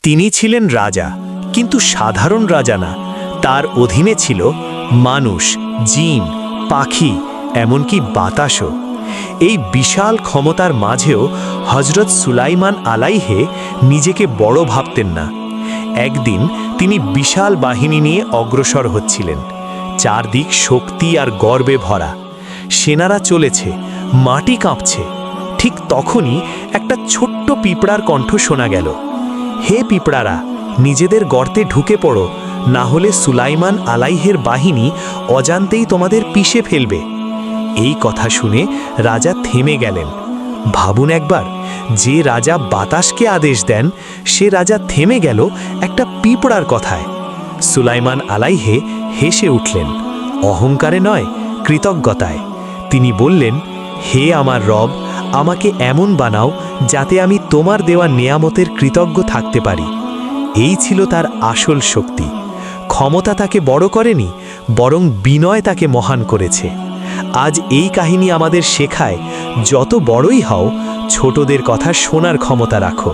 তিনি ছিলেন রাজা, কিন্তু সাধারণ রাজা না। তার অধীনে ছিল মানুষ, জিন, পাখি, এমনকি বাতাসও। এই বিশাল ক্ষমতার মাঝেও হজরত সুলাইমান আলাইহে নিজেকে বড় ভাবতেন না। একদিন তিনি বিশাল বাহিনী নিয়ে অগ্রসর হচ্ছিলেন। চারদিক শক্তি আর গর্বে ভরা। সেনারা চলেছে, মাটি কাঁপছে। ঠিক তখনই একটা ছোট্ট পিঁপড়ার কণ্ঠ শোনা গেল, হে পিঁপড়ারা, নিজেদের গর্তে ঢুকে পড়ো, না হলে সুলাইমান আলাইহের বাহিনী অজান্তেই তোমাদের পিষে ফেলবে। এই কথা শুনে রাজা থেমে গেলেন। ভাবুন একবার, যে রাজা বাতাসকে আদেশ দেন, সে রাজা থেমে গেল একটা পিঁপড়ার কথায়। সুলাইমান আলাইহে হেসে উঠলেন, অহংকারে নয়, কৃতজ্ঞতায়। তিনি বললেন, হে আমার রব, আমাকে এমন বানাও যাতে আমি তোমার দেওয়া নেয়ামতের কৃতজ্ঞ থাকতে পারি। এই ছিল তার আসল শক্তি। ক্ষমতা তাকে বড় করেনি, বরং বিনয় তাকে মহান করেছে। আজ এই কাহিনী আমাদের শেখায়, যত বড়ই হও, ছোটদের কথা শোনার ক্ষমতা রাখো।